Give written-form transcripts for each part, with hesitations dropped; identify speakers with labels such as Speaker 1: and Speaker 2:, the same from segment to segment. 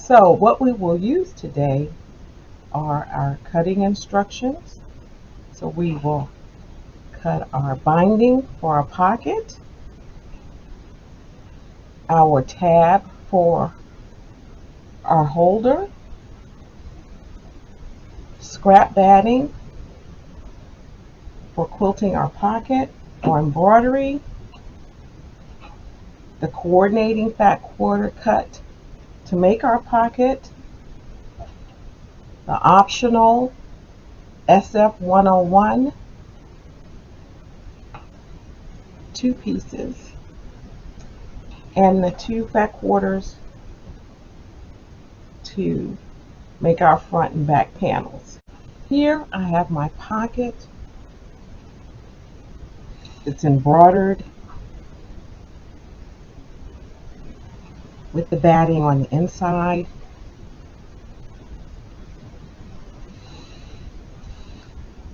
Speaker 1: So what we will use today are our cutting instructions. So we will cut our binding for our pocket, our tab for our holder, scrap batting for quilting our pocket or embroidery, the coordinating fat quarter cut to make our pocket, the optional SF 101 two pieces, and the two fat quarters to make our front and back panels. Here I have my pocket. It's embroidered with the batting on the inside.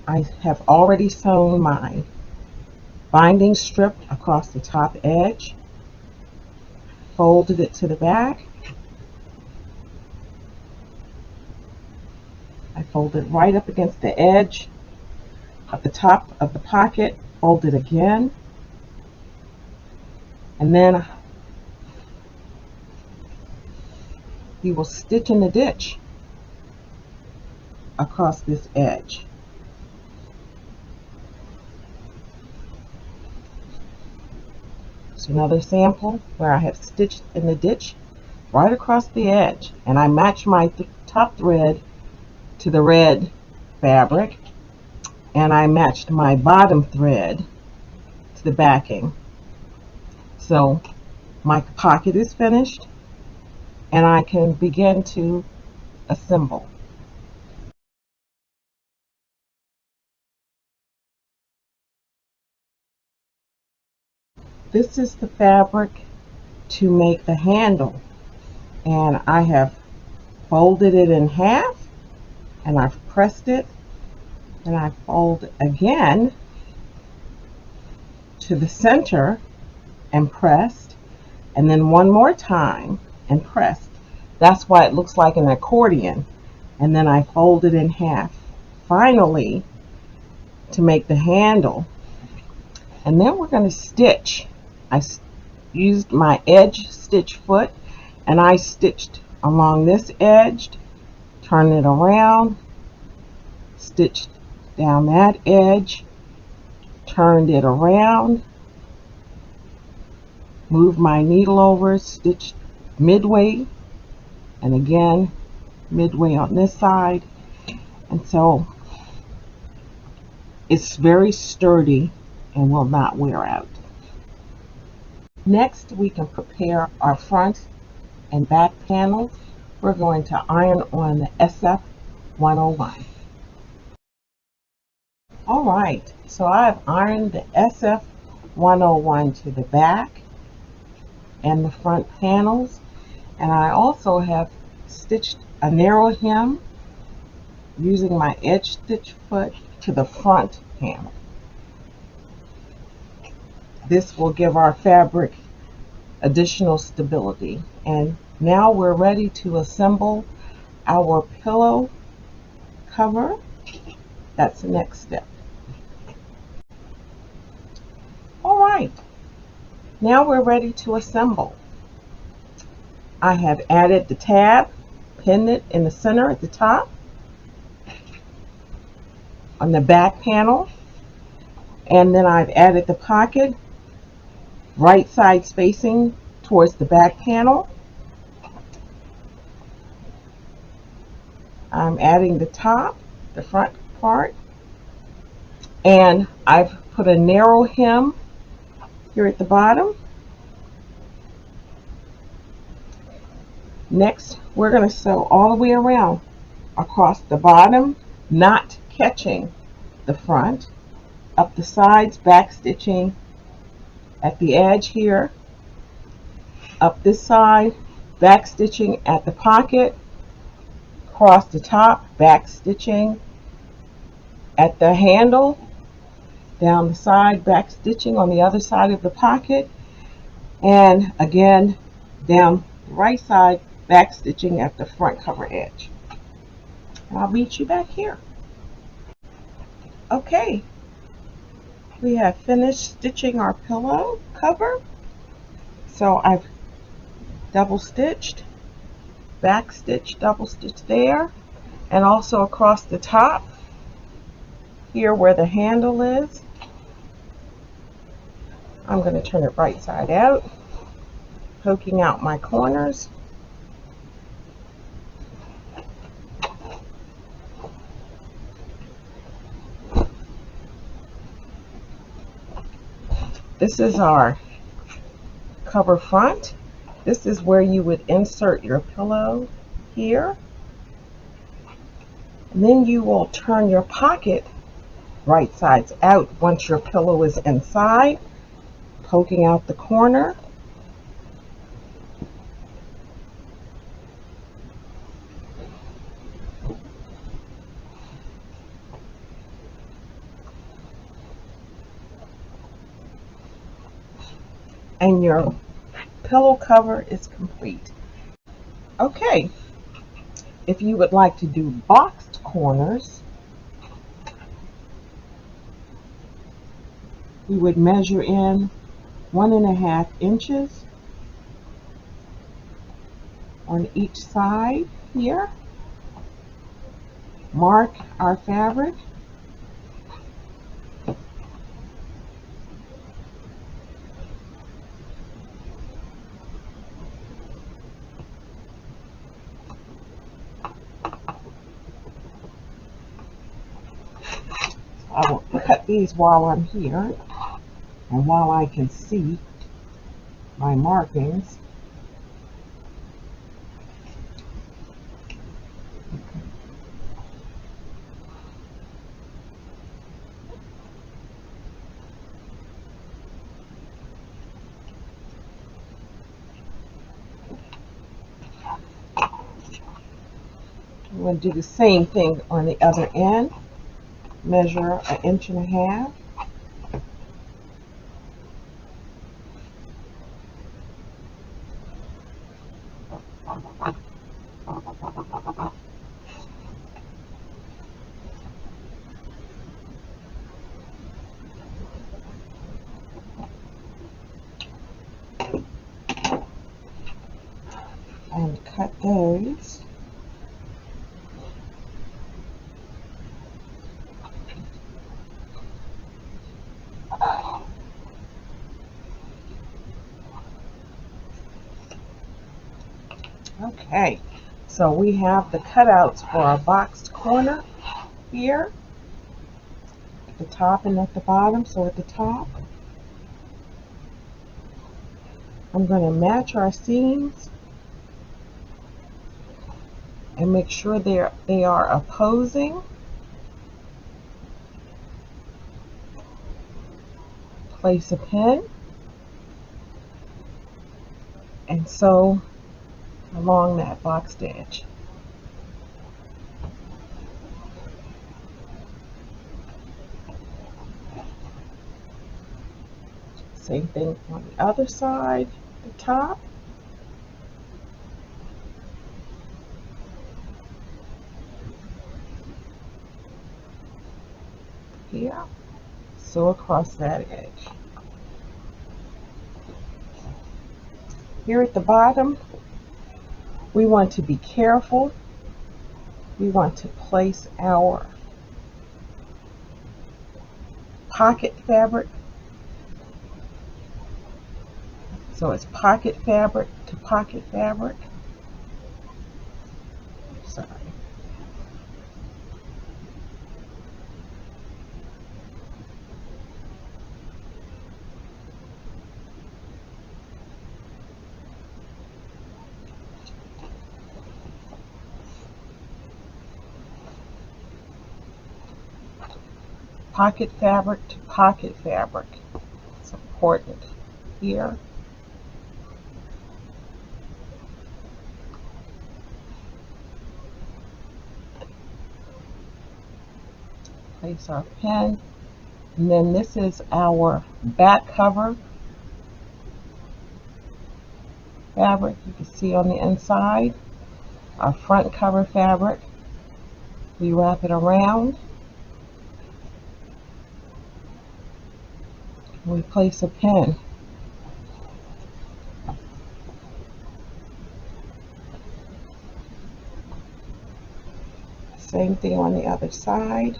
Speaker 1: I have already sewn my binding strip across the top edge, folded it to the back. I fold it right up against the edge of the top of the pocket, fold it again, and then you will stitch in the ditch across this edge. So another sample where I have stitched in the ditch right across the edge, and I match my top thread to the red fabric, and I matched my bottom thread to the backing. So my pocket is finished, and I can begin to assemble. This is the fabric to make the handle, and I have folded it in half, and I've pressed it, and I fold again to the center and pressed, and then one more time and pressed. That's why it looks like an accordion. And then I fold it in half finally to make the handle, and then we're going to stitch. I used my edge stitch foot, and I stitched along this edge, turned it around, stitched down that edge, turned it around, moved my needle over, stitched midway, and again midway on this side. And so it's very sturdy and will not wear out. Next, we can prepare our front and back panels. We're going to iron on the SF 101. All right, so I've ironed the SF 101 to the back and the front panels, and I also have stitched a narrow hem using my edge stitch foot to the front panel. This will give our fabric additional stability. And now we're ready to assemble our pillow cover. That's the next step. All right, now we're ready to assemble. I have added the tab, pinned it in the center at the top on the back panel, and then I've added the pocket right side facing towards the back panel. I'm adding the top, the front part, and I've put a narrow hem here at the bottom. Next, we're going to sew all the way around across the bottom, not catching the front, up the sides, back stitching at the edge here, up this side, back stitching at the pocket, across the top, back stitching at the handle, down the side, back stitching on the other side of the pocket, and again down the right side, back stitching at the front cover edge. And I'll meet you back here. Okay, we have finished stitching our pillow cover. So I've double stitched, back stitch, double stitch there, and also across the top here where the handle is. I'm going to turn it right side out, poking out my corners. This is our cover front. This is where you would insert your pillow here. And then you will turn your pocket right sides out once your pillow is inside, poking out the corner. And your pillow cover is complete. Okay, if you would like to do boxed corners, you would measure in 1.5 inches on each side here. Mark our fabric. I will cut these while I'm here and while I can see my markings. I'm going to do the same thing on the other end. Measure 1.5 inches. And cut those. Okay, so we have the cutouts for our boxed corner here at the top and at the bottom. So at the top, I'm going to match our seams and make sure they are opposing. Place a pin and sew along that boxed edge. Same thing on the other side, the top. Here, sew across that edge. Here at the bottom, we want to be careful. We want to place our pocket fabric. So it's pocket fabric to pocket fabric. Sorry. Pocket fabric to pocket fabric. It's important here. Place our pin, and then this is our back cover fabric. You can see on the inside. our front cover fabric. We wrap it around. We place a pin. Same thing on the other side.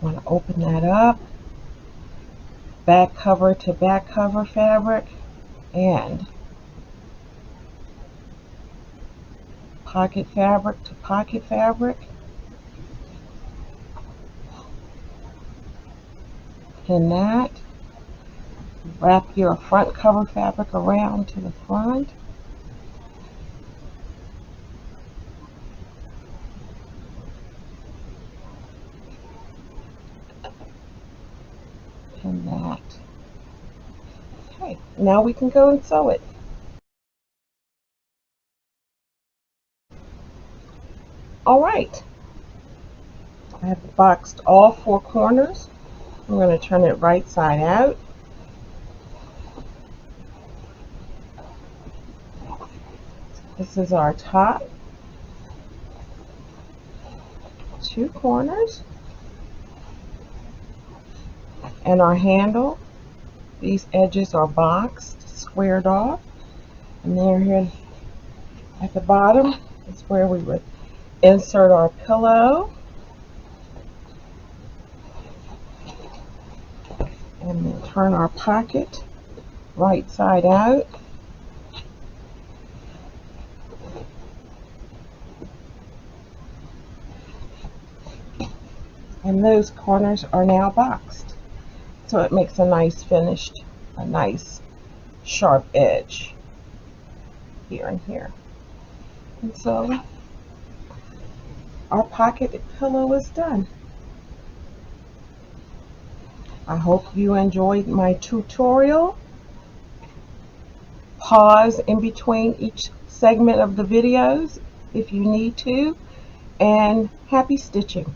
Speaker 1: Want to open that up. Back cover to back cover fabric and pocket fabric to pocket fabric. Pin that. Wrap your front cover fabric around to the front. Pin that. Okay, now we can go and sew it. Alright, I have boxed all 4 corners. I'm going to turn it right side out. This is our top. 2 corners. And our handle. These edges are boxed, squared off. And there here at the bottom is where we would insert our pillow. And then turn our pocket right side out. And those corners are now boxed. So it makes a nice finished, a nice sharp edge here and here. And so our pocket pillow is done. I hope you enjoyed my tutorial. Pause in between each segment of the videos if you need to, and happy stitching.